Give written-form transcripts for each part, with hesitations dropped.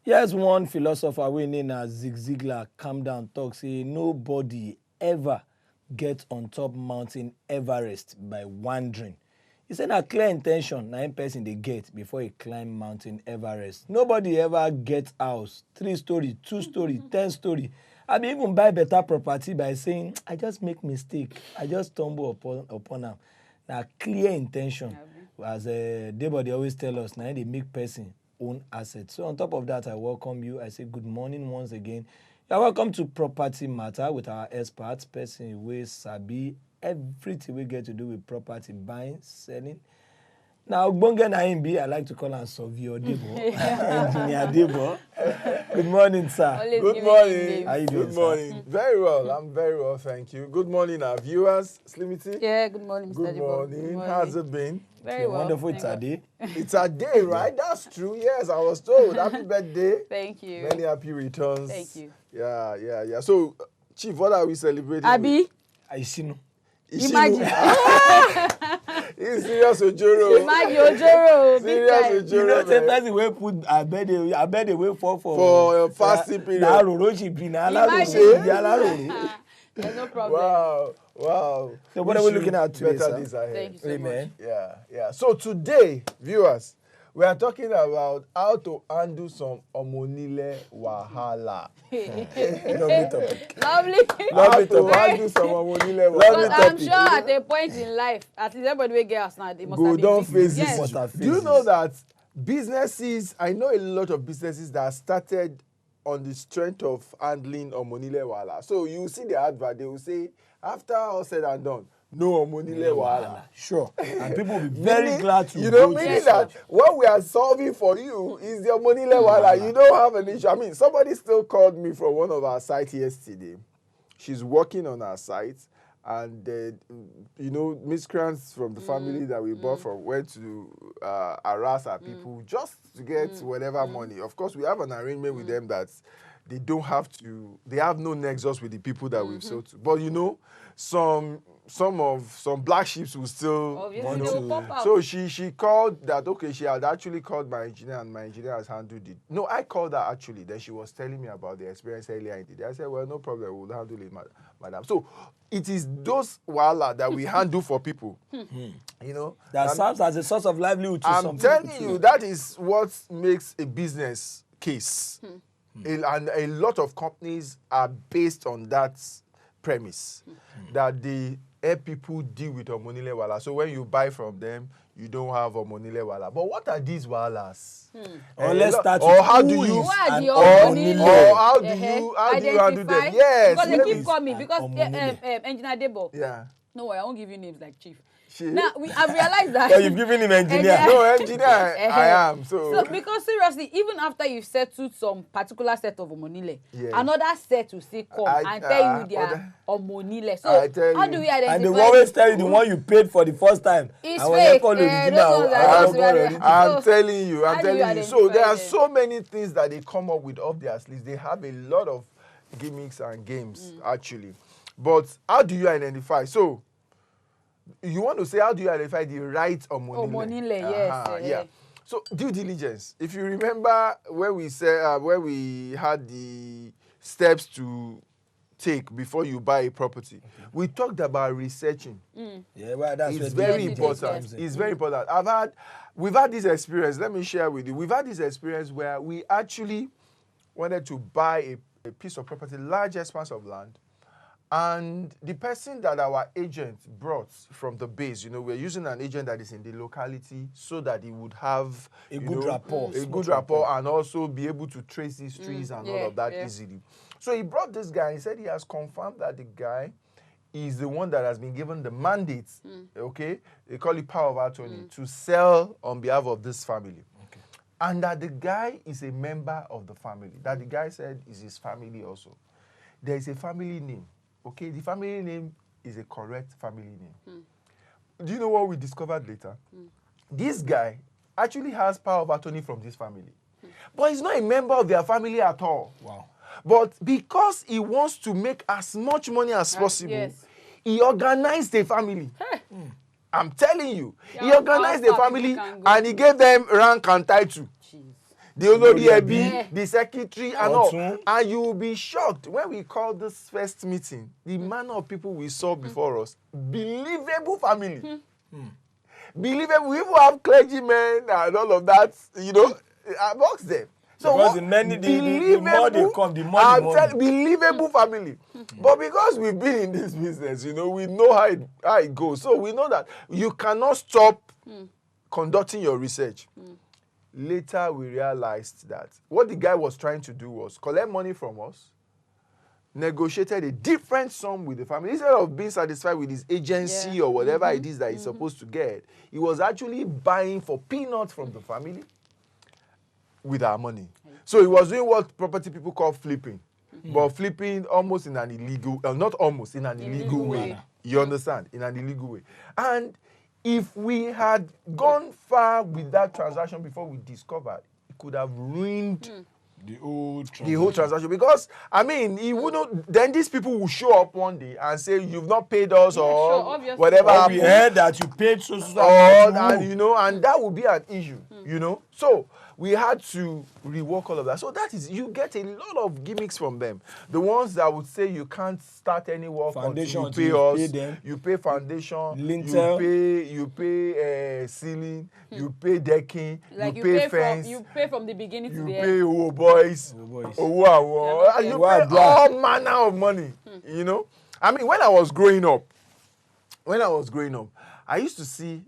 Here's one philosopher we name as Zig Ziglar, calm down, talk, say nobody ever get on top mountain Everest by wandering. He said a clear intention, 9 person they get before he climb mountain Everest. Nobody ever get house, 3 story, 2 story, 10 story. I mean, even buy better property by saying, I just make mistake, I just stumble upon them. Now, clear intention, as Debo, they always tell us, now they make person own assets. So on top of that, I welcome you. I say good morning once again. You are welcome to Property Matter with our experts, person wey sabi everything we get to do with property buying, selling. Now, Ogbonge na him be, I like to call him Surveyor Debo, Engineer Debo. Good morning, sir. Always Good giving morning. How you doing, Good sir? morning. Very well. I'm very well, thank you. Good morning, our viewers. Slimity. Yeah, good morning, Mr. Good Debo. morning. How's it been? Very Okay, well. wonderful, it's Thank a God. day. It's a day, right? That's true. Yes, I was told. Happy birthday. Thank you. Many happy returns. Thank you. Yeah. So, Chief, what are we celebrating? Abi, I see no. imagine. He's serious Ojoro. Imagine Ojoro, big Serious time. Ojoro. You know, say man. person wey put abeg dey wait for For fasting period. Na aroro she be, na alaro Imagine. she be, alaro. There's no problem. Wow. So what are we looking at today, Better sir? days ahead. Thank you so Amen. much. Yeah. So today, viewers, we are talking about how to handle some Omonile Wahala. Lovely topic. Lovely. How to handle some Omonile But Wahala. I'm sure at a point in life, at least everybody will get us now. They must Go have been down victims. phases. Yes. Must have Do you phases. know that businesses, I know a lot of businesses that started on the strength of handling Omonile Wahala. So you see the advert, they will say, after all said and done, no Omonile Wahala. Sure. And people will be very Meaning, glad to you know, go to meaning this that search. what we are solving for you is the Omonile Wahala. You don't have an issue. I mean, somebody still called me from one of our sites yesterday. She's working on our site, and you know, miscreants from the family that we bought from went to harass our people just to get whatever money. Of course, we have an arrangement with them that they don't have to. They have no nexus with the people that we've sold to. But you know, some black sheep will still Obviously, you they know. will pop out. So she called that, okay, she had actually called my engineer, and my engineer has handled it. No, I called her actually. Then she was telling me about the experience earlier in the day. I said, well, no problem, we'll handle it, madam. So it is those wahala that we handle for people. You know? That serves as a source of livelihood to some I'm people. telling you, that is what makes a business case. And a lot of companies are based on that premise, that they help people deal with Omonile Wahala. So when you buy from them, you don't have Omonile Wahala. But what are these wahalas? Or let's start or with how who do you is Who are an the Omonile? or how do Uh-huh. you handle them? Identify? Yes. Because who they keep is calling me. an Because Omonile? Engineer Debo. Yeah. No worry, I won't give you names like Chief. She- Now, I've realized that. So you've given him engineer. Engineer. No, engineer, I am. So, because seriously, even after you've settled some particular set of Omonile, Yes. another set will still come and tell you they are Omonile. I So, tell how you. do we identify? And they will always tell you the one you paid for the first time. It's And when you fake. call original, Those ones are I just call very- original. I'm So, telling you, how I'm do you telling you. So identify there are them? so many things that they come up with up their sleeves. They have a lot of gimmicks and games, actually. But how do you identify? So you want to say, how do you identify the right Omonile? Omonile, yes. Yeah. So due diligence. If you remember when we said when we had the steps to take before you buy a property, we talked about researching. Yeah, well, that's It's where very the important. comes in. It's very important. We've had this experience. Let me share with you. We've had this experience where we actually wanted to buy a piece of property, large expanse of land, and the person that our agent brought from the base, you know, we're using an agent that is in the locality so that he would have A good rapport, a smooth good rapport, and also be able to trace these trees and all yeah, of that yeah. easily. So he brought this guy. He said he has confirmed that the guy is the one that has been given the mandate, okay? They call it power of attorney, to sell on behalf of this family. Okay. And that the guy is a member of the family. That the guy said is his family also. There is a family name, okay? The family name is a correct family name. Do you know what we discovered later? This guy actually has power of attorney from this family. But he's not a member of their family at all. Wow. But because he wants to make as much money as possible, yes. he organized a family. I'm telling you. He Yeah, organized how a far family people can go. and he gave them rank and title. Jeez. the Olori Olori Ebi, Yeah. the secretary, and all. Otun. And you will be shocked when we call this first meeting, the manner of people we saw before us, believable family. Believable. We even have clergymen and all of that, amongst them. So Because what, the more they come, the more the money. believable family. But because we've been in this business, we know how it goes. So we know that you cannot stop conducting your research. Later, we realized that what the guy was trying to do was collect money from us, negotiated a different sum with the family. Instead of being satisfied with his agency or whatever it is that he's supposed to get, he was actually buying for peanuts from the family with our money. So he was doing what property people call flipping, but flipping almost in an illegal, not almost, in an illegal way. You understand? In an illegal way. And if we had gone far with that transaction before we discovered, it could have ruined The whole transaction. Because, I mean, he wouldn't, then these people will show up one day and say, you've not paid us Yeah, or sure, obviously. whatever Or we happened. heard that you paid so And amount. and that would be an issue, So we had to rework all of that. So that is, you get a lot of gimmicks from them. The ones that would say you can't start any work Foundation until you until pay you us, pay them. you pay foundation, Lintel. you pay ceiling, you pay decking, Like you pay fence, you pay from the beginning to you the pay end. Owo boys, Owo boys. Owo Awo, and you Owo pay Adua. all manner of money, I mean, when I was growing up, I used to see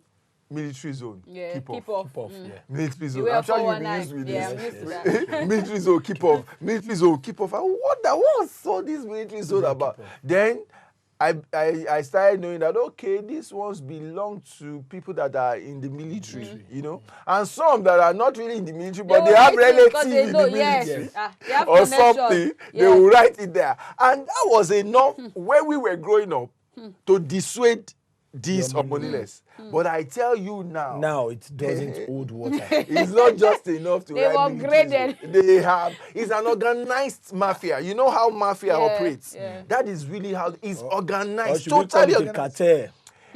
military zone, Yeah, keep keep off. off. Yeah. Military You zone. wear I'm sure you'll be 419. used with Yeah, I'm this. used to that. Military zone, keep off. Military zone, keep off. And what's all this military zone about? Then I started knowing that, okay, these ones belong to people that are in the military, and some that are not really in the military, but they have relatives in the military. They have Or connection. something, they will write it there. And that was enough when we were growing up to dissuade these Omoniles. But I tell you Now it doesn't hold water. it's not just enough to They've write military upgraded. zone. It's an organized mafia. You know how mafia operates? Yeah. That is really how it's Or organized, should we call totally it a organized. cartel?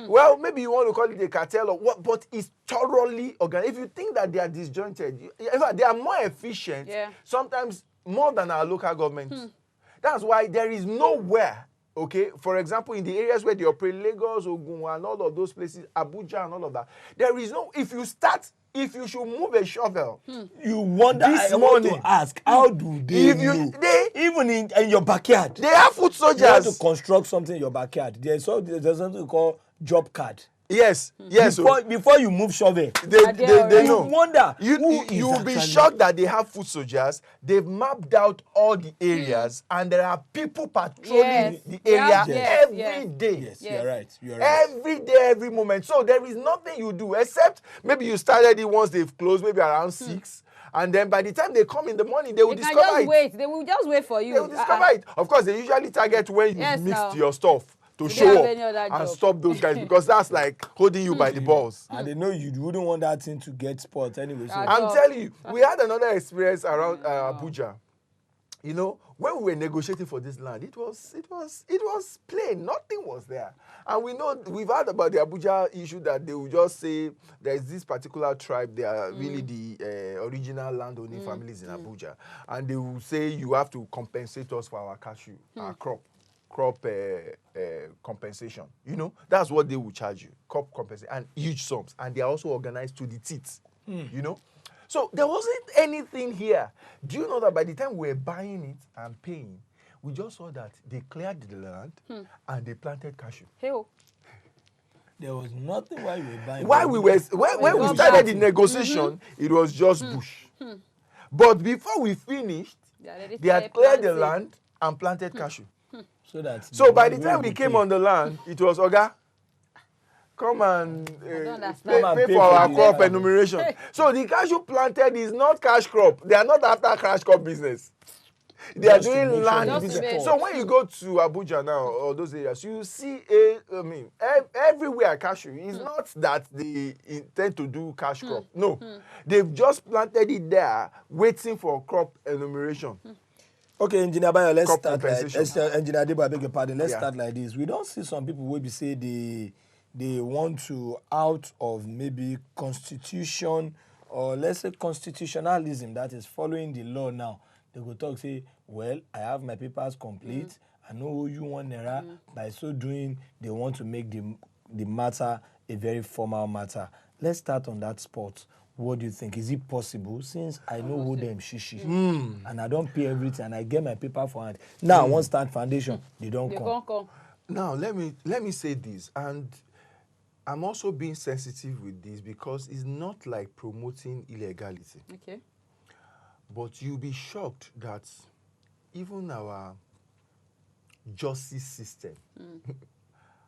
Well, maybe you want to call it a cartel or what, but it's thoroughly organized. If you think that they are disjointed, in fact, they are more efficient, sometimes more than our local governments. That's why there is nowhere, okay, for example, in the areas where they operate, Lagos, Ogun, and all of those places, Abuja and all of that, there is no, if you should move a shovel, You wonder, This I want morning, to ask, how do they if you- know? they- Even in your backyard. they have foot You want soldiers. to construct something in your backyard. There's something called job card. Yes, yes. Before you move shovel, They you know. wonder who is You'll be actually- shocked that they have foot soldiers. They've mapped out all the areas, and there are people patrolling Yes. the Yeah, area yes, every yes. day. Yes, Yes. you're right. You're right. Every day, every moment. So there is nothing you do except maybe you started it once they've closed, maybe around 6, and then by the time they come in the morning, they will They can discover just it. wait. They will just wait for you. They will discover it. Of course, they usually target when you Yes, mixed now. your stuff to They don't show have up any other and job. stop those guys because that's like holding you by the balls. And they know you wouldn't want that thing to get spoiled anyway. So I'm telling you, we had another experience around Abuja. When we were negotiating for this land, it was plain. Nothing was there. And we've heard about the Abuja issue that they will just say there's this particular tribe, they are really the original landowning families in Abuja. And they will say you have to compensate us for our cashew, our crop compensation. That's what they will charge you, crop compensation, and huge sums. And they are also organized to the teeth, So there wasn't anything here. Do you know that by the time we were buying it and paying, we just saw that they cleared the land and they planted cashew. Hey-o. there was nothing while we were buying. When we started the negotiation, it was just bush. But before we finished, they had cleared the land and planted cashew. So By the time we came on the land, it was Oga, come and pay for our crop enumeration. So the cashew planted is not cash crop. They are not after cash crop business. They are doing land business. So when you go to Abuja now or those areas, you see everywhere cashew. It's not that they intend to do cash crop. No, they've just planted it there, waiting for crop enumeration. Okay, Engineer Bayo, let's Crop start. compensation. Engineer Debo, I beg your pardon. Let's Yeah. start like this. We don't see some people where we say they want to out of maybe constitution or let's say constitutionalism, that is following the law now, they go talk say, well, I have my papers complete, I know who you want naira. By so doing, they want to make the matter a very formal matter. Let's start on that spot. What do you think? Is it possible? Since I know who them shishi and I don't pay everything and I get my paper for hand. Now I want start foundation. They don't come. Now let me say this, and I'm also being sensitive with this because it's not like promoting illegality. Okay. But you'll be shocked that even our justice system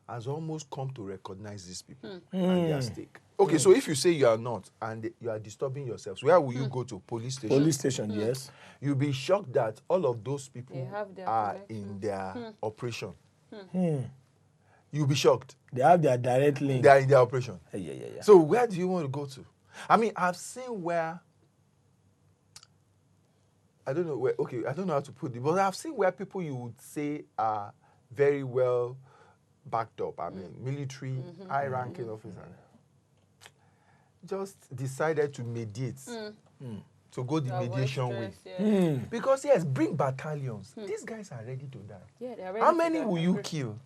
has almost come to recognize these people and their stake. Okay, so if you say you are not and you are disturbing yourselves, where will you go to? Police station? Police station, yes. You'll be shocked that all of those people are protection. in their operation. You'll be shocked. They have their direct link. They are in their operation. Yeah. So where do you want to go to? I mean, I've seen where, I don't know how to put it, but I've seen where people you would say are very well backed up. I mean, military, high-ranking officer, just decided to mediate, to go the mediation way. Because, yes, bring battalions. These guys are ready to die. Yeah, they are ready. How many will you kill?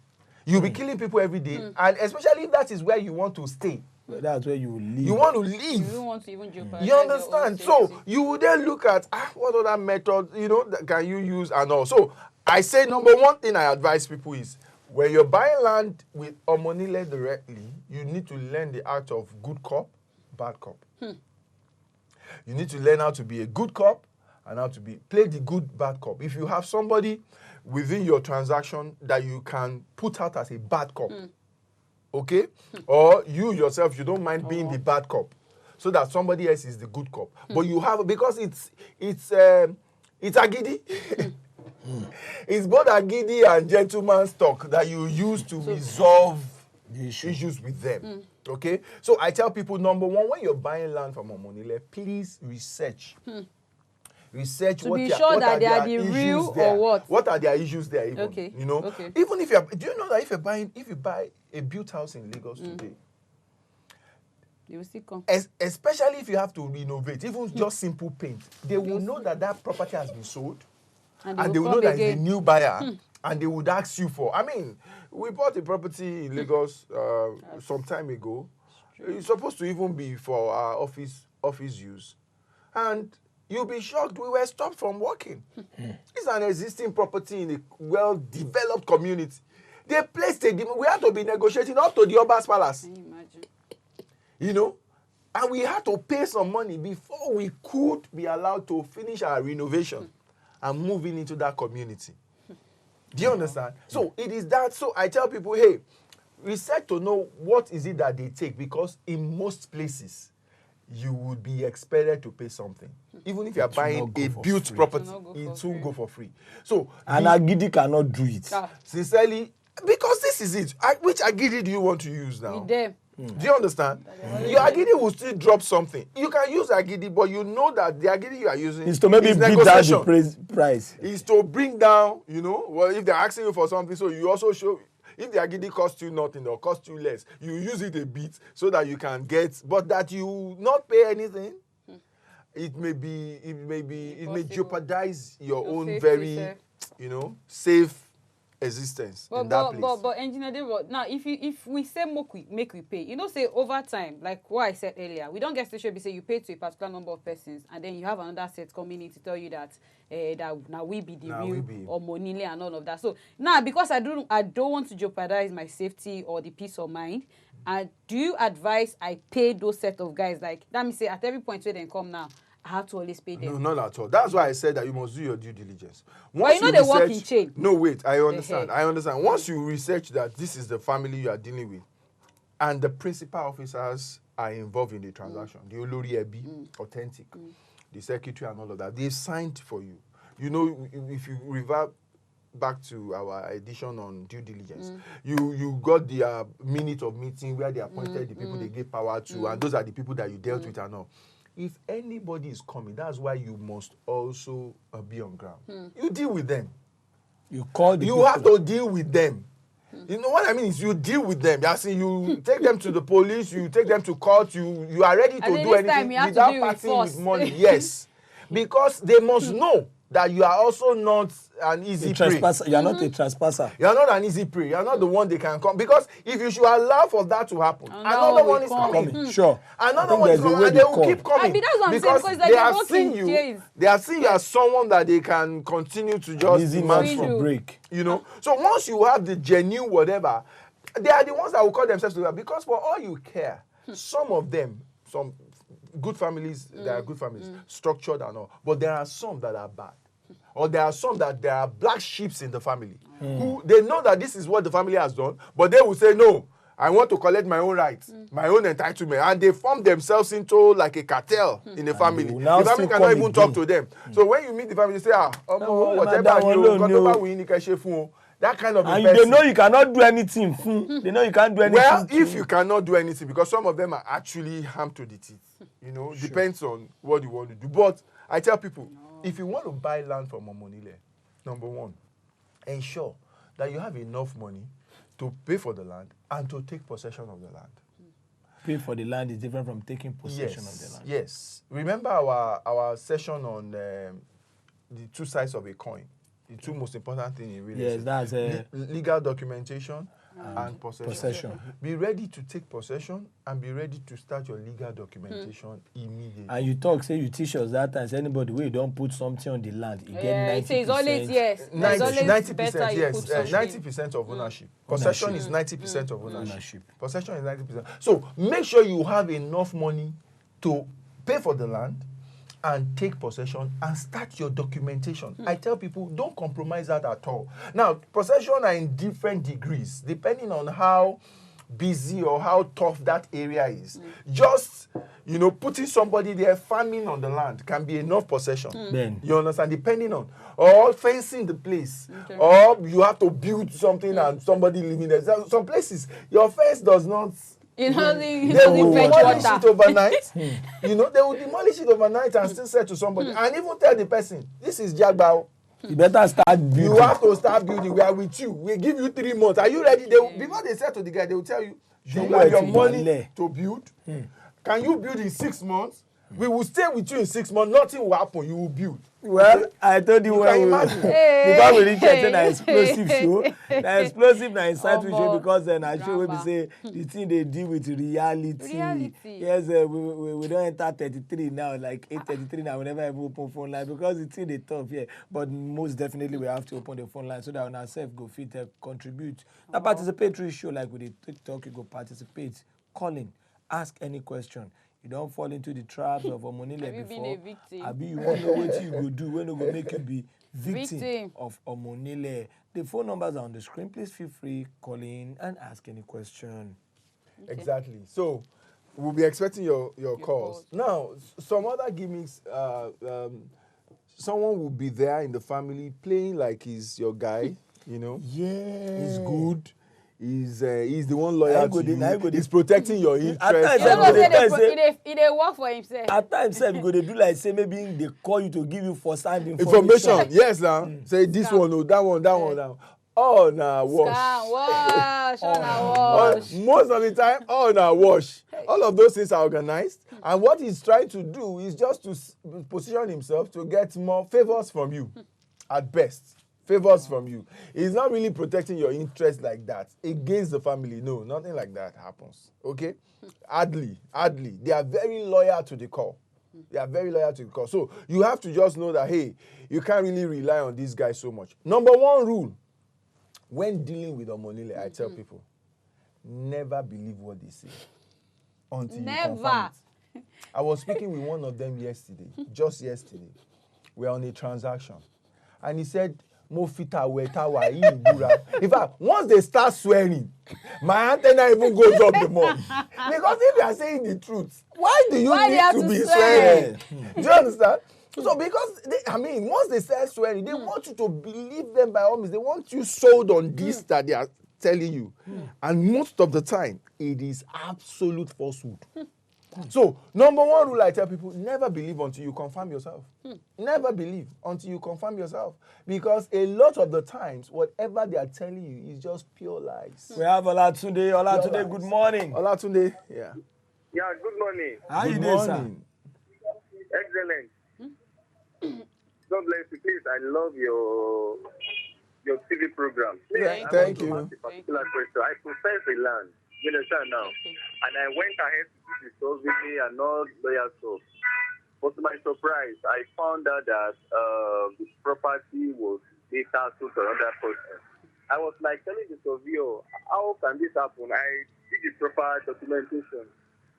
You'll be killing people every day, and especially if that is where you want to stay. That's where you live. You want to live. You don't want to even jeopardize. You understand? So you will then look at what other methods, that can you use and all. So I say number one thing I advise people is when you're buying land with Omonile directly, you need to learn the art of good cop, bad cop. You need to learn how to be a good cop and how to play the good, bad cop. If you have somebody within your transaction that you can put out as a bad cop, okay? Or you yourself, you don't mind being the bad cop, so that somebody else is the good cop. But you have, because it's agidi. It's both agidi and gentleman's talk that you use to resolve issues with them. Okay? So I tell people, number one, when you're buying land from Omonile, please research. Research to what be are, sure what that are they are their the issues real there. or what? What are their issues there even? Okay. Okay. Even if do you know that if you buy a built house in Lagos today, they will still come. Especially if you have to renovate, even just simple paint, they will know that property has been sold, and they will know that it's a new buyer, and they would ask you for. I mean, we bought a property in Lagos some time ago. It's supposed to even be for our office use, and you'll be shocked we were stopped from working. It's an existing property in a well-developed community. They placed we had to be negotiating up to the Oba's Palace. Can you imagine? And we had to pay some money before we could be allowed to finish our renovation and moving into that community. Do you understand? So it is that. So I tell people, hey, research to know what is it that they take, because in most places, you would be expected to pay something. Even if you are buying a built property, it won't go for free. So, and agidi cannot do it. Sincerely, because this is it. Which agidi do you want to use now? With them. Do you understand? Your agidi will still drop something. You can use agidi, but you know that the agidi you are using is to maybe bring down the price. Is to bring down, if they're asking you for something, so you also show. If the agidi costs you nothing or costs you less, you use it a bit so that you can get, but that you not pay anything, it may jeopardize your own very, safe existence in that place. But engineer David, now if we say make we pay, say over time, like what I said earlier, we don't get to say you pay to a particular number of persons, and then you have another set coming in to tell you that that now we be the real Omonile and all of that. So now, because I don't want to jeopardize my safety or the peace of mind, do you advise I pay those set of guys? Like that means say at every point where they come now, I have to always pay them. No, not at all. That's why I said that you must do your due diligence. But they work in chain. No, wait, I understand. Once you research that this is the family you are dealing with, and the principal officers are involved in the transaction, the Olori Ebi, authentic, the secretary and all of that, they've signed for you. If you revert back to our edition on due diligence, you got the minute of meeting where they appointed the people they gave power to, and those are the people that you dealt with and all. If anybody is coming, that's why you must also be on ground. You deal with them. You call the You people. have to deal with them. You know what I mean? Is you deal with them. As in, you take them to the police, you take them to court, you are ready to do anything without parting with money. Yes. Because they must know that you are also not an easy prey. You are not a trespasser. You are not an easy prey. You are not the one they can come. Because if you should allow for that to happen, another one is coming. Sure. Another one is coming, and they will keep coming. That's what I'm saying, because they have seen you. They have seen you as someone that they can continue to just demand from. Break. You know. So once you have the genuine whatever, they are the ones that will call themselves to that. Because for all you care, some of them, some good families, they are good families, structured and all. But there are some that are bad. Or there are some that there are black sheep in the family who they know that this is what the family has done, but they will say, no, I want to collect my own rights, my own entitlement. And they form themselves into like a cartel in the family. The family cannot even talk to them. So when you meet the family, you say, that kind of and they know you cannot do anything. They know you can't do anything. Well, if you cannot do anything, because some of them are actually harmed to the teeth. You know, depends on what you want to do. But I tell people, if you want to buy land from Omonile, number one, ensure that you have enough money to pay for the land and to take possession of the land. Pay for the land is different from taking possession of the land. Yes. Remember our session on the two sides of a coin. The two most important things in real estate. Yes, that's legal documentation and possession. Be ready to take possession and be ready to start your legal documentation immediately. And you teach us that time, anybody where you don't put something on the land, you get 90%. It's always yes. 90%, yes. 90% of ownership. Possession is 90% of ownership. Possession is 90%. So make sure you have enough money to pay for the land and take possession and start your documentation. I tell people, don't compromise that at all. Now, possession are in different degrees, depending on how busy or how tough that area is. Just, putting somebody there farming on the land can be enough possession. You understand? Depending on, or fencing the place, or you have to build something and somebody living there. Some places, your fence does not... They will demolish it overnight. They will demolish it overnight and still say to somebody, and even tell the person, this is Jagbao. You better start building. You have to start building. We are with you. We give you 3 months. Are you ready? Before they say to the guy, they will tell you, do you have your money to build? Can you build in 6 months? We will stay with you in 6 months. Nothing will happen. You will build. Well, I told you when because we reach an explosive show. The explosive na inside we show because then I show we say the thing they deal with reality. Yes, we don't enter 33 now, like 8:33 now. We never ever open phone line because the thing they tough here. But most definitely we have to open the phone line so that on ourselves go fit contribute. The participatory show like with the TikTok, you go participate, calling, ask any question. You don't fall into the traps of Omonile before. Have you been a victim? Abi you want to know what you go do when you go make you be victim of Omonile. The phone numbers are on the screen. Please feel free, call in and ask any question. Okay. Exactly. So we'll be expecting your calls. Now, some other gimmicks. Someone will be there in the family playing like he's your guy. Yeah. He's good. He's the one loyal to you. He's protecting your interest. He dey work for himself. At times, you go to do like say maybe they call you to give you first-hand information. Yes, now say this one, that one. Oh, nah, wash. Wash. Most of the time, wash. All of those things are organized, and what he's trying to do is just to position himself to get more favors from you, at best. Favors from you. He's not really protecting your interest like that against the family. No, nothing like that happens. Okay? Hardly. They are very loyal to the call. So you have to just know that, hey, you can't really rely on these guys so much. Number one rule, when dealing with Omonile, I tell people, never believe what they say until you confirm it. I was speaking with one of them just yesterday. We're on a transaction. And he said, in fact, once they start swearing, my antenna even goes up the more. Because if they are saying the truth, why do you need to be swearing? Do you understand? So because, once they start swearing, they want you to believe them by all means. They want you sold on this that they are telling you. And most of the time, it is absolute falsehood. So, number one rule I tell people, never believe until you confirm yourself. Never believe until you confirm yourself. Because a lot of the times, whatever they are telling you is just pure lies. We have Olatunde. Olatunde, Pure good lies. morning. Olatunde, yeah. Yeah, good morning. How you Good doing, sir? morning. Excellent. God bless you. Please, I love your TV program. Please, Yeah, I thank want to you. ask a particular question. I possess a land. You understand now? Okay. And I went ahead to do the survey and all lawyer stuff. But to my surprise, I found out that the property was later sold to another person. I was like telling the surveyor, how can this happen? I did the proper documentation.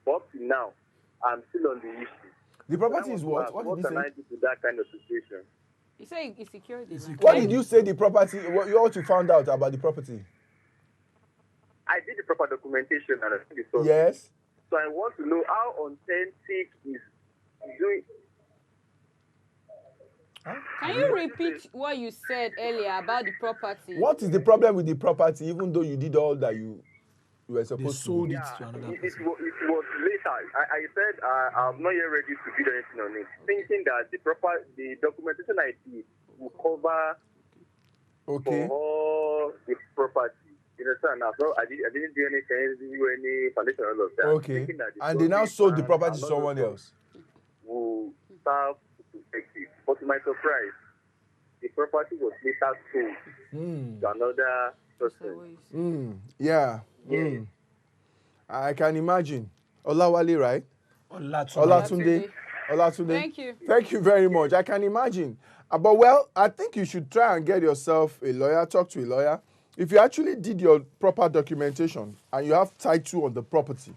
But up to now, I'm still on the issue. The property is what? What What did can you I say? do to that kind of situation? You say it's security. What did you say the property, what you found out about the property? I did the proper documentation and I think it's so. Yes. So I want to know how authentic is doing. Can you repeat what you said earlier about the property? What is the problem with the property, even though you did all that you were They supposed sold to? it Yeah, to another it person. was later. I said I'm not yet ready to do anything on it, thinking that the documentation I did will cover Okay. for all the property. You understand? Now, so I didn't do any foundation or all of that. Okay. Thinking that And they now survey sold the and property to all someone those else. will serve to protect it. But to my surprise, the property was later sold to another person. Yeah. Yes. I can imagine. Olawale, right? Olatunde. Olatunde. Thank you. Thank you very much. I can imagine. But well, I think you should try and get yourself a lawyer, talk to a lawyer. If you actually did your proper documentation and you have title on the property,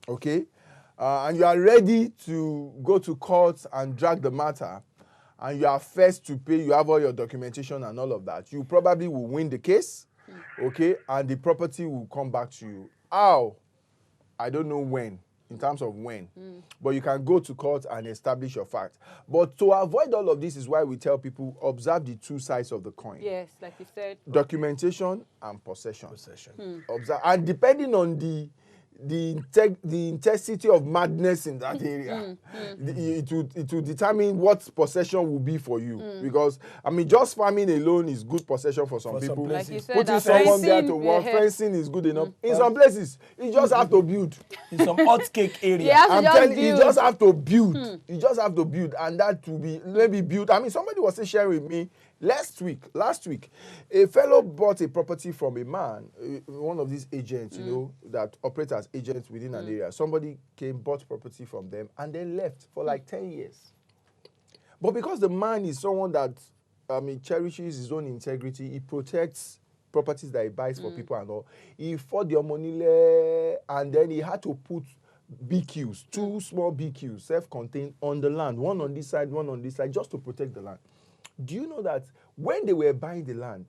okay, and you are ready to go to court and drag the matter, and you are first to pay, you have all your documentation and all of that, you probably will win the case, okay, and the property will come back to you. How? I don't know when, in terms of when, but you can go to court and establish your fact. But to avoid all of this is why we tell people, observe the two sides of the coin. Yes, like you said. Documentation and possession. Observe, and depending on the intensity of madness in that area, it will determine what possession will be for you. Because I mean, just farming alone is good possession for some people. places. Like you said, Putting that someone there fencing, to work, yeah. fencing is good enough. In some places, you just have to build. In some hot cake area. Yeah. I'm just telling you, you build. just have to build. You just have to build, and that will be maybe build. I mean, somebody was sharing with me last week, a fellow bought a property from a man, one of these agents, you know, that operate as agents within an area. Somebody came, bought property from them, and then left for like 10 years. But because the man is someone that, I mean, cherishes his own integrity, he protects properties that he buys for people and all. He fought the Omonile, and then he had to put BQs, two small BQs, self-contained, on the land, one on this side, one on this side, just to protect the land. Do you know that when they were buying the land,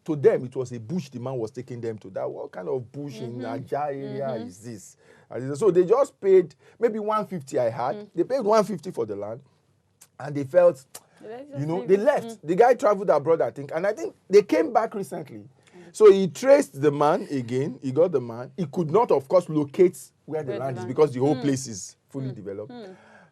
to them it was a bush the man was taking them to? That what kind of bush in Aja area is this? And so they just paid maybe 150 I had. They paid 150 for the land, and they felt, you know, they left. The guy traveled abroad, I think, and I think they came back recently. So he traced the man again. He got the man. He could not, of course, locate where the land is because the whole place is fully developed.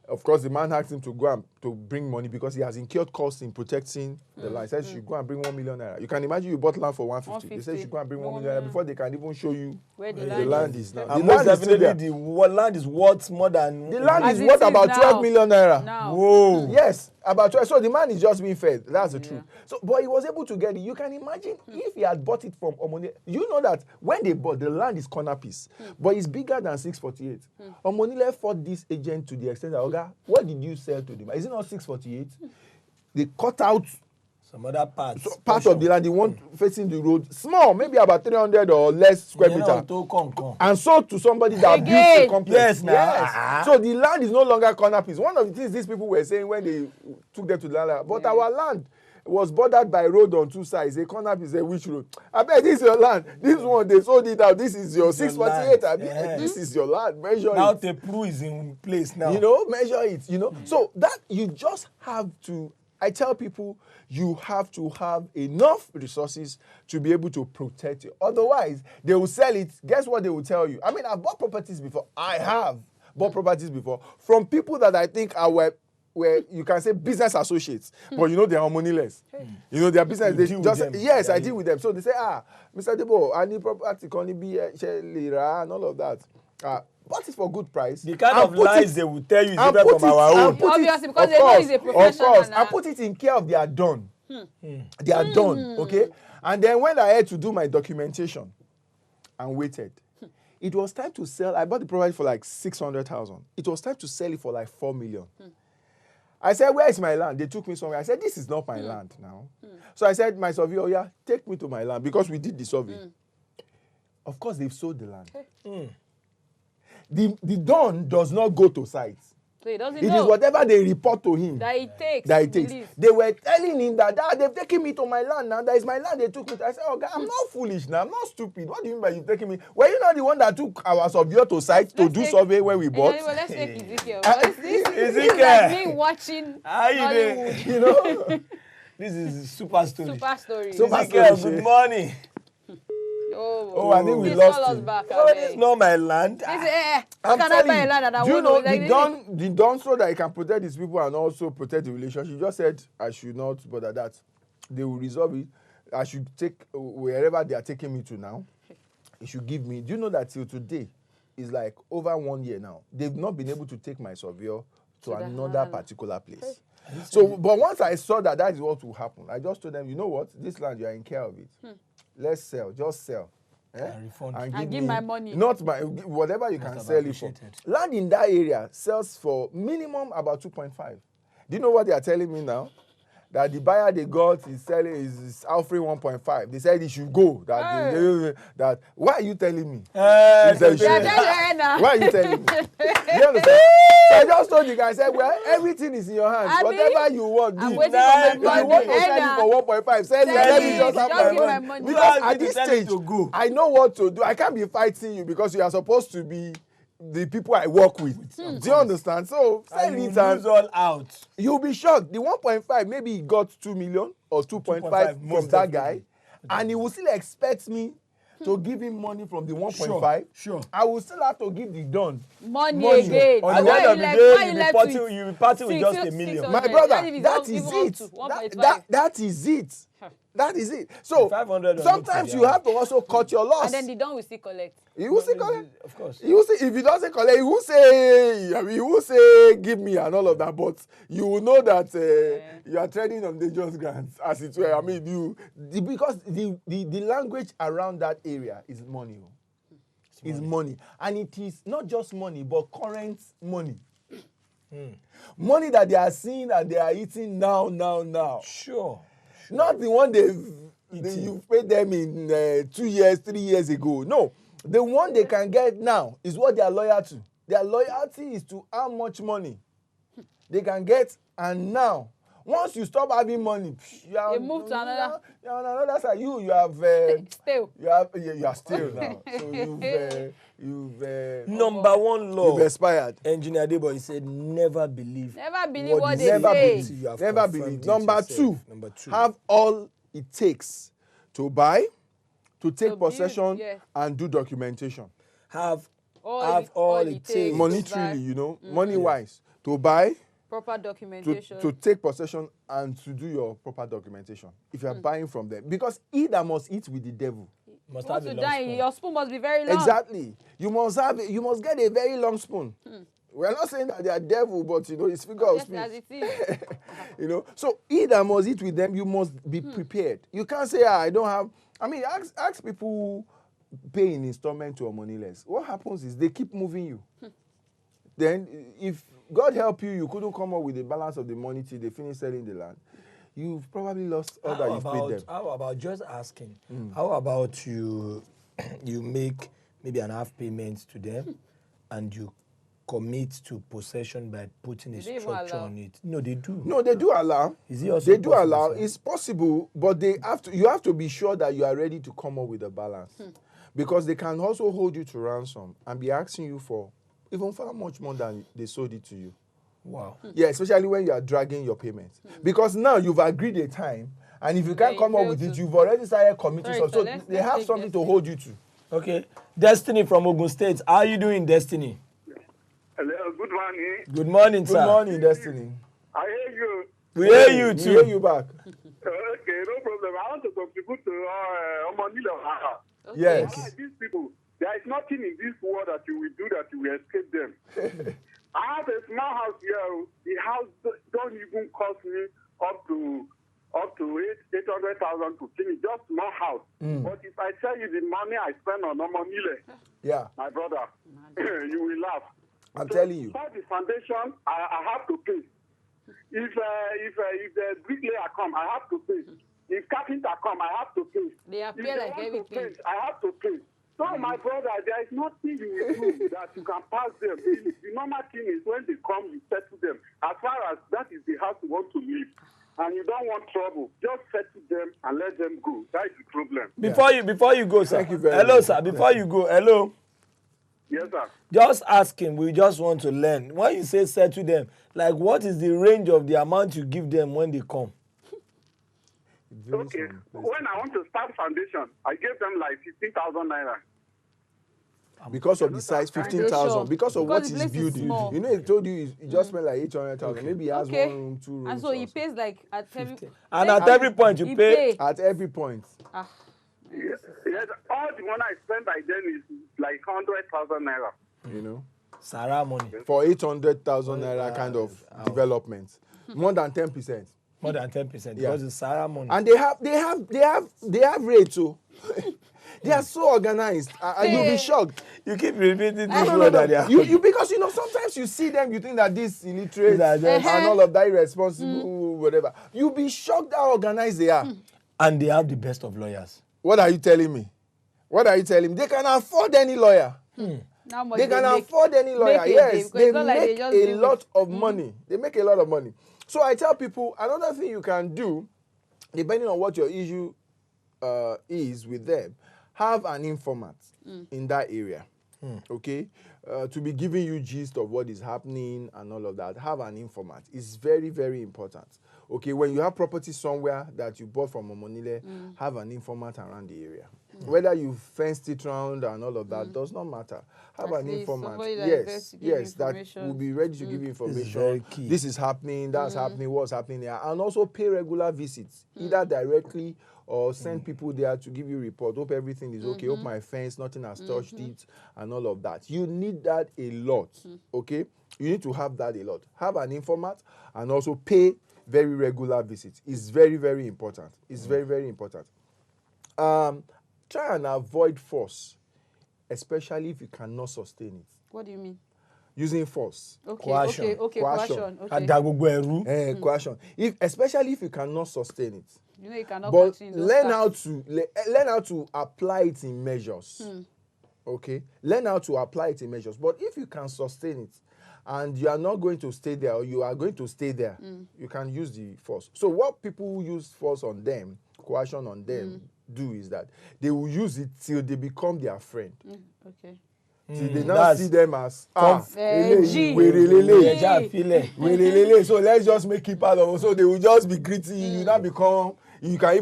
Of course, the man asked him to go and to bring money because he has incurred costs in protecting the land. He said, you should go and bring 1 million naira. You can imagine you bought land for 150. They said you should go and bring 1 million naira before they can even show you Where the the land is now. The And most land is still definitely, there. the land is worth more than... The land As is it worth is about now. 12 million naira. Now. Whoa. Yes, about 12. So the man is just being fed. That's the truth. So, but he was able to get it. You can imagine if he had bought it from Omonile. You know that when they bought, the land is corner piece, but it's bigger than 648. Omonile fought this agent to the extent that, Oga, what did you sell to them? Is it not 648? They cut out Some other parts. part of the land, the one facing the road, small, maybe about 300 or less square meter, and sold to somebody that built the complex. Yes, now. Yes. So the land is no longer corner piece. One of the things these people were saying when they took them to the land, but our land was bordered by road on two sides. A corner piece, a which road? I bet this is your land. This one, they sold it out. This is your 648. I mean, this is your land. Measure now it. the proof is in place now. You know, measure it, you know. So that you just have to, I tell people, you have to have enough resources to be able to protect it. Otherwise, they will sell it. Guess what they will tell you? I mean, I've bought properties before. I have. bought properties before from people that I think are where you can say business associates, but you know they are Omoniles. You know their business. They just yes, I deal with them. So they say, Mr. Debo, I need property, can it be lira and all of that. Bought it for good price. The kind of lies they will tell you is different from our own. Obviously, because they know he's a professional. Of course, and put it in care of their done. They are done, okay? And then when I had to do my documentation and waited, it was time to sell. I bought the property for like 600,000. It was time to sell it for like 4 million. I said, where is my land? They took me somewhere. I said, this is not my land now. So I said, my surveyor, yeah, take me to my land because we did the survey. Of course, they've sold the land. The Don does not go to sites. So he doesn't It know is whatever they report to him that it takes. They were telling him that they've taken me to my land now. That is my land. They took me. I said, oh, God, I'm not foolish now. I'm not stupid. What do you mean by you taking me? Were you not the one that took our surveyor to site to do survey when we bought? Well, let's take Ezekiel. Ezekiel. This is like me watching How you doing? Hollywood. You know? This is super story. Super story. Ezekiel, good morning. Oh, I think we Please lost call us him. back. No, this is not my land. I'm Can I telling buy a you, land that I do you want know to? the Don so that he can protect his people and also protect the relationship? He just said, I should not bother that. They will resolve it. I should take wherever they are taking me to now. He should give me. Do you know that till today, it's like over 1 year now. They've not been able to take my surveyor to another particular place. So, but once I saw that is what will happen, I just told them, you know what? This land, you are in care of it. Let's sell. Just sell. And give my money. Not my, whatever you can sell it for. Land in that area sells for minimum about 2.5. Do you know what they are telling me now? That the buyer they got is selling is offering 1.5. They said he should go. That why are you telling me? Why are you telling me? You understand? So I just told the guy, I said, well, everything is in your hands. Whatever you want, do. I'm waiting for my If you want to sell it for 1.5, sell it. Let me just have my money. Because at this stage, I know what to do. I can't be fighting you because you are supposed to be the people I work with. Do you understand? So sell And you it and lose all out. you'll be shocked. The 1.5, maybe he got 2 million or 2.5 from that guy, and he will still expect me to give him money from the 1.5. Sure. I will still have to give the Don money again. At the end of the day, you'll be parting with just 1 million. My brother, that is it. That is it. That is it. So 500 sometimes you have to also cut your loss. And then the Don will still collect. He will still collect. Of course. He will say, if he doesn't collect, he will say, give me and all of that. But you will know that you are treading on dangerous ground, as it were. I mean, because the language around that area is money. It's money. And it is not just money, but current money. Money that they are seeing and they are eating now. Sure. Not the one you paid them in 2 years, 3 years ago. No. The one they can get now is what they are loyal to. Their loyalty is to how much money they can get. And now, once you stop having money, you move to another. Another side. You have Still. You are still now. So you've Number one law. You've expired. Engineer Debo, he said, never believe. Never believe what they say. Never believe. Number two, have all it takes to buy, to take possession, and do documentation. Have all it takes. Monetarily, money-wise, to buy, proper documentation. To take possession and to do your proper documentation. If you are buying from them. Because he that must eat with the devil. Must want have to die, your spoon must be very long. Exactly. You must get a very long spoon. We are not saying that they are devil, but it's figure of speech. As it is. So he that must eat with them, you must be prepared. You can't say, I don't have. I mean, ask people who pay in installment to Omoniles. What happens is they keep moving you. Then, if God help you, you couldn't come up with the balance of the money till they finish selling the land. You've probably lost all that you've paid them. How about just asking? How about you make maybe an half payment to them and you commit to possession by putting a structure on it? No, they do. No, they do allow. Is it also they do possible, allow. sir? It's possible, but you have to be sure that you are ready to come up with a balance. Because they can also hold you to ransom and be asking you for even far much more than they sold it to you. Wow. Yeah, especially when you are dragging your payments. Because now you've agreed a time, and if you can't come up with it, you've already started committing. So they have something to hold you to. Okay. Destiny from Ogun State. How are you doing, Destiny? Hello, good morning. Good morning, Good sir. morning, Destiny. I hear you. We hear you We too. hear you back. Okay, no problem. I want to contribute to Omonile Wahala. Yes. Like these people, there is nothing in this world that you will do that you will escape them. I have a small house here. The house don't even cost me up to 800,000 to finish. Just small house. But if I tell you the money I spend on Omonile, Yeah, my brother, you will laugh. I'm telling you. For the foundation, I have to pay. If the bricklayer come, I have to pay. If carpenter come, I have to pay. They If appear they like want to everything. paint, I have to pay. So, my brother, there is nothing you will do that you can pass them. The normal thing is when they come, you settle them. As far as that is the house you want to live, and you don't want trouble, just settle them and let them go. That is the problem. Before you go, sir. Thank you very Hello, much. sir. Before you go, hello. Yes, sir. Just ask him. We just want to learn. When you say settle them, like what is the range of the amount you give them when they come? Okay. When I want to start foundation, I gave them like 15,000 naira. Because of the size, 15,000. Because of what Because the he's place is building. small. You know, he told you he just spent like 800,000. Maybe he has Okay. 1 room, 2 rooms. And so he or pays like at every. And at every point you He pay. at every point. Ah. Yes, all the money I spend by then is like 100,000 naira. You know, Sarah money. for 800,000 naira kind of development, more than 10%. More than 10%. Yeah. Because it's Sarah money. And they have rates. Oh. They are so organized. You'll be shocked. You keep repeating No, this no, word no, that they no. are. You because you know sometimes you see them, you think that this illiterate These are just- and all of that irresponsible, whatever. You'll be shocked how organized they are. And they have the best of lawyers. What are you telling me? What are you telling me? They can afford any lawyer. How much They can make- afford any lawyer. make a day, Yes, because they it's not like they make just a deal lot with- of money. They make a lot of money. So I tell people another thing you can do, depending on what your issue is with them, have an informant in that area. Okay, to be giving you gist of what is happening and all of that. Have an informant. It's very, very important. Okay, when you have property somewhere that you bought from Omonile, have an informant around the area. Whether you fenced it round and all of that does not matter. Have At an least informant. somebody that is there to give Yes, that information. will be ready to give you information. very key. This is happening, that's happening, what's happening here. And also pay regular visits, either directly or send people there to give you report. Hope everything is okay. Hope my fence, nothing has touched it, and all of that. You need that a lot, okay? You need to have that a lot. Have an informant and also pay very regular visits. It's very, very important. It's very, very important. Try and avoid force, especially if you cannot sustain it. What do you mean? Using force. Okay, Coercion. okay, Coercion. coercion. Okay. Ada gbogbo ẹrú. Coercion. Especially if you cannot sustain it. You know you cannot But continue. Don't learn start. learn how to apply it in measures. Okay, learn how to apply it in measures. But if you can sustain it, and you are not going to stay there, or you are going to stay there, you can use the force. So what people who use force on them, coercion on them, do is that they will use it till they become their friend. Okay. Till they now That's see them as G. werelele. Ẹja filẹ̀. Welelele. So let's just make it part of. So they will just be greeting you. You now become. They can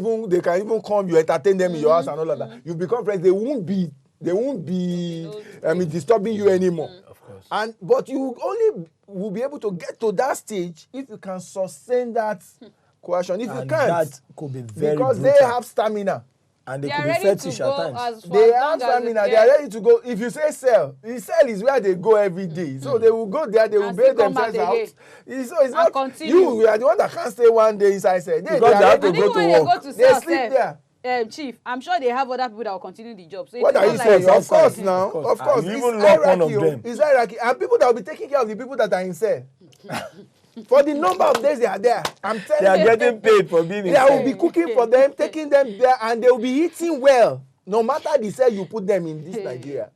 even come. You entertain them in your house and all of that. You become friends. They won't be. Disturbing you anymore. Of course. But you only will be able to get to that stage if you can sustain that coercion. If you And can't, that could be very because brutal. they have stamina. And they They could are be ready fetish to at go times. as far They as have long as stamina. it's They are ready to go. If you say sell, the sell is where they go every day. So they will go there. They will And bail still come back themselves out. again. So it's not continue. you are the one that can't stay one day inside cell. Because they have to And go even to when they work. go to They sell sleep sef, there. Chief, I'm sure they have other people that will continue the job. So What it's are you not saying? like Of course outside. now. Of course. Of course. You It's even lock one of hierarchy. them. It's hierarchy. And people that will be taking care of the people that are in cell. For the number of days they are there, I'm telling They are you. getting paid for being in They will cell. be cooking for them, taking them there, and they will be eating well. No matter the cell you put them in this Nigeria.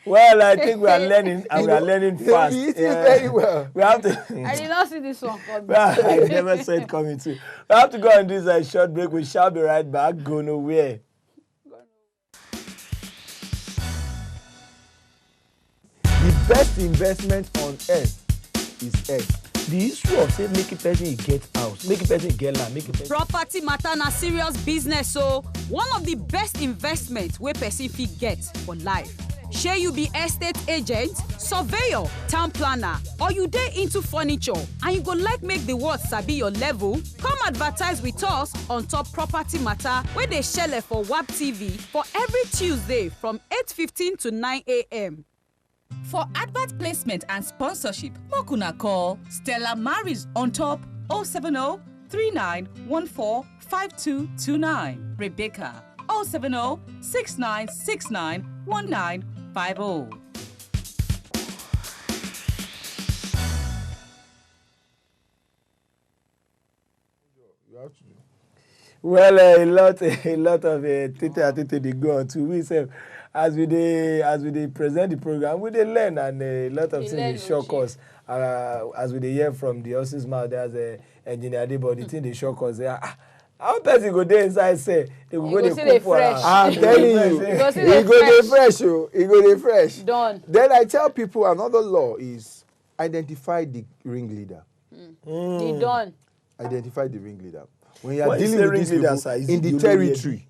Well, I think we are learning, and we are learning They will fast. be eating very well. We have to. I did not see this one coming. Well, I never saw it coming too. We have to go on this short break. We shall be right back. Go nowhere. The best investment on earth is earth. The issue of say make a person get house, make a person get land, make a person. Property matter na serious business, so one of the best investments wey person fit get for life. Shey you be estate agent, surveyor, town planner, or you dey into furniture and you go like make the world sabi your level? Come advertise with us on top Property Matta wey dey shele for WAP TV for every Tuesday from 8:15 to 9 a.m. For advert placement and sponsorship, make una call Stella Maris on top 070 3914 5229. Rebecca 070 6969 1950. Well, a lot of tete dey go on too. We say as we dey present the program, we dey learn and a lot of things dey shock us. As we dey hear from the horse's mouth, there's a engineer dey, but the thing dey shock us. How person go dey inside say they go dey cook for am? I'm telling you, he go dey fresh, oh, he go dey fresh. Done. Then I tell people another law is identify the ringleader. He done. Identify the ringleader. When you are What is dealing the with these ringleader, people sir? Is in it the the Olori territory.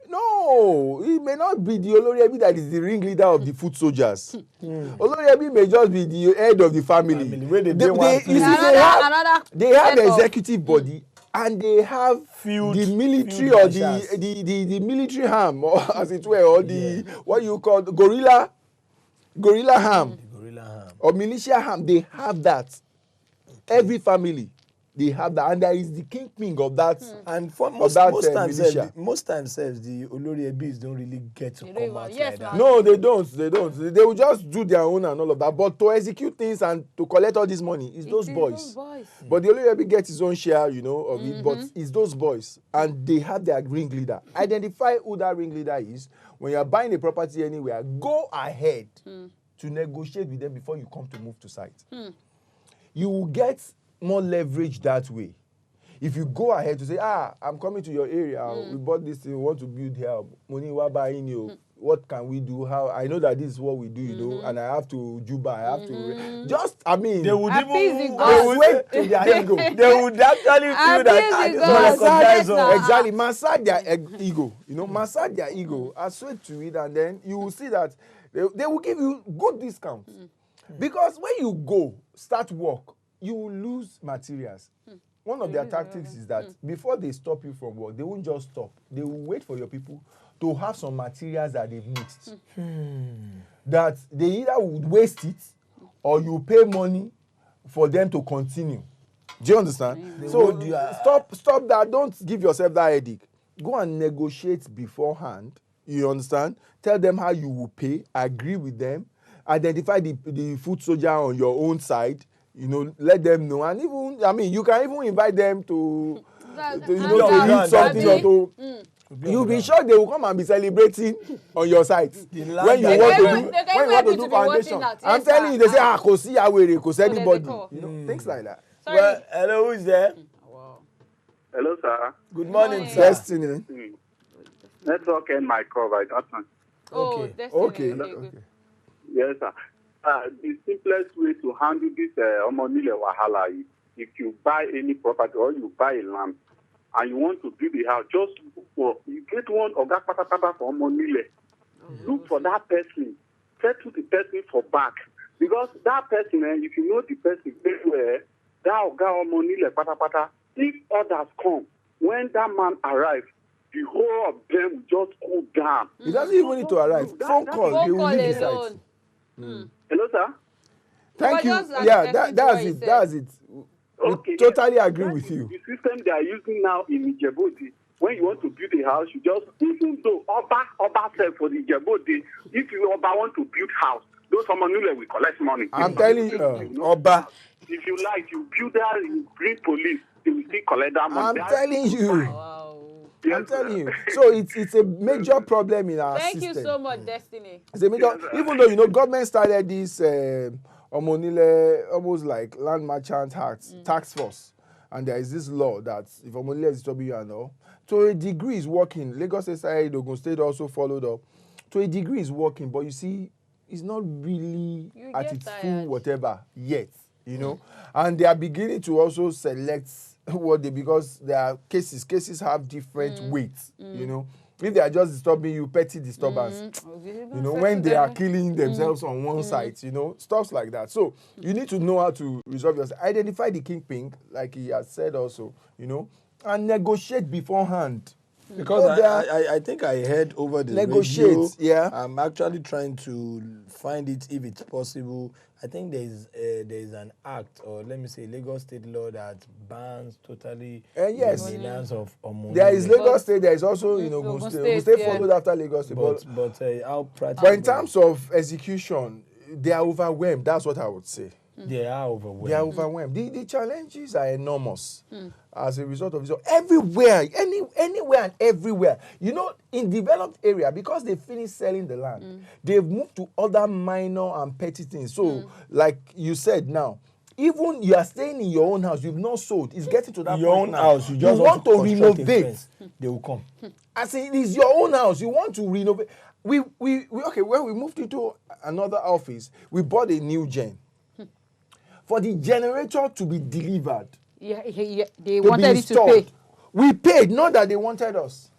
No, it may not be the Olori Ebi that is the ringleader of the foot soldiers. Olori Ebi may just be the head of the family. Where they dey one you see, Another they have the setup. executive body and they have the military or the military arm, or as it were, or the what you call gorilla arm or militia arm. They have that. Every family. They have that, and there is the kingpin of that. And for most times, the Olori Ebis don't really get to come out like that. No, they don't. They will just do their own and all of that. But to execute things and to collect all this money, it's those boys. But the Olori Ebi gets his own share, of it. But it's those boys, and they have their ringleader. Identify who that ringleader is. When you are buying a property anywhere, go ahead to negotiate with them before you come to move to site. You will get more leverage that way. If you go ahead to say, I'm coming to your area, we bought this thing, we want to build here, money we're buying you, what can we do? How I know that this is what we do, and I have to juba, I have to They would wait to their ego. They would actually feel that exactly massage their ego. Massage their ego. I swear to it, and then you will see that they will give you good discounts. Because when you go start work, you will lose materials. One of their tactics is that before they stop you from work, they won't just stop. They will wait for your people to have some materials that they've mixed. That they either would waste it or you pay money for them to continue. Do you understand? So stop that. Don't give yourself that headache. Go and negotiate beforehand. You understand? Tell them how you will pay. Agree with them. Identify the foot soldier on your own side. Let them know, and even you can even invite them to eat something or to. You'll be sure they will come and be celebrating on your site when you want to do foundation. I'm telling you, they say kò sí awere, kò sí anybody. Things like that. Well, hello, who is there? Hello, sir. Good morning, sir. Destiny. Network and my cover. Okay. Yes, sir. The simplest way to handle this Omonile Wahala is if you buy any property or you buy a land and you want to build a house, just look for, you get one Oga Patapata for Omonile. Look for that person. Settle the person for back. Because that person, if you know the person very well, that Oga Omonile Patapata, if others come, when that man arrives, the whole of them will just cool down. He doesn't even need to arrive. Phone call, they will leave the site. Hello, sir. Thank you. Yeah, that's it. We totally agree with you. The system they are using now in Djibouti, when you want to build a house, you just, even though Oba said for the Djibouti, if you Oba want to build house, those Omonile will collect money. I'm telling you, Oba. If you like, you build that, you bring police, they will still collect that money. I'm telling you. Wow. Yes, I'm telling you. So it's a major problem in our system. Thank you so much, Destiny. It's a major, even though government started this Omonile almost like land merchant tax force, and there is this law that if Omonile is disturbing you and all, to a degree is working. Lagos State, Ogun State also followed up. To a degree is working, but you see, it's not really at its full whatever yet, and they are beginning to also select because there are cases have different weights, If they are just disturbing you, petty disturbance. You know, when they are killing themselves on one side, you know, stuff like that. So you need to know how to resolve yourself. Identify the kingpin, like he has said also, you know, and negotiate beforehand. Because I think I heard over the Negotiate, radio. yeah. I'm actually trying to find it if it's possible. I think there is an act, or let me say Lagos State law, that bans totally yes. the maintenance of Omonile. There is Lagos State, there is also, you know, Ogun State yeah. followed after Lagos State. But how practical? But in terms of execution, they are overwhelmed. That's what I would say. They are overwhelmed. They are overwhelmed. The challenges are enormous as a result of it. So everywhere, anywhere and everywhere. You know, in developed area, because they finished selling the land, they've moved to other minor and petty things. So, like you said now, even you are staying in your own house, you've not sold, it's getting to that your point own now. house, you just want to construct a renovate. fence, they will come. As it is your own house, you want to renovate. We okay, when we moved into another office, we bought a new gen. For the generator to be delivered, they wanted it to pay. We paid, not that they wanted us.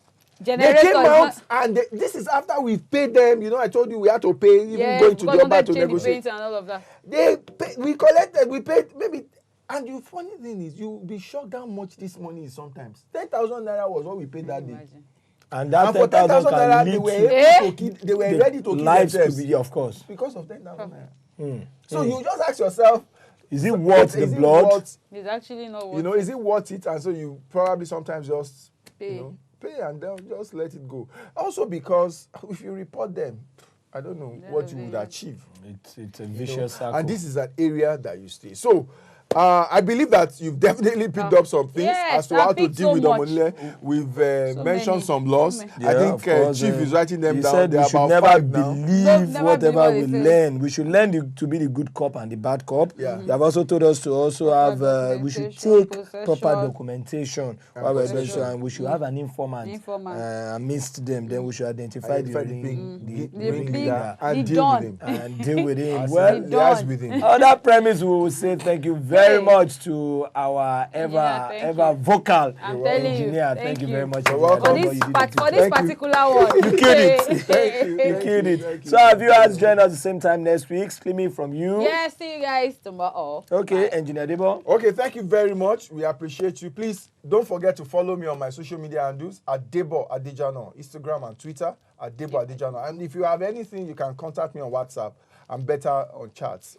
Generator They came out not, and this is after we've paid them. You know, I told you we had to pay, even going to the other to negotiate. And all of that. We collected, we paid maybe. And the funny thing is, you'll be shocked how much this money is sometimes. 10,000 naira was what we paid that day. And that for 10,000 naira, they were ready to kill themselves. Be, of course. Because of 10,000 naira. So you just ask yourself, is it worth the blood? It's actually not worth it. You know, is it worth it? And so you probably sometimes just pay. You know, pay and then just let it go. Also because if you report them, I don't know what you would achieve. It's a vicious circle. And this is an area that you stay. So I believe that you've definitely picked up some things as to how to deal with Omonile. We've mentioned some laws. I think Chief is writing them down. Said there we are should about never 5 now. believe whatever we learn. We should learn to be the good cop and the bad cop. Yeah. You have also told us to also have, we should take proper documentation while we're doing so, and we should have an informant amidst them. Then we should identify the ringleader and deal with him. And deal with him. Well, liaise with him. On that premise, we will say thank you very much to our ever vocal engineer. Thank you very much. You're welcome. For this particular one. You killed it. You killed it. So our viewers join us the same time next week. Screaming from you. Yeah, see you guys tomorrow. Okay, Bye. Engineer Debo. Okay, thank you very much. We appreciate you. Please don't forget to follow me on my social media handles at Debo Adejano, Instagram and Twitter at Debo Adejano. And if you have anything, you can contact me on WhatsApp. I'm better on chats.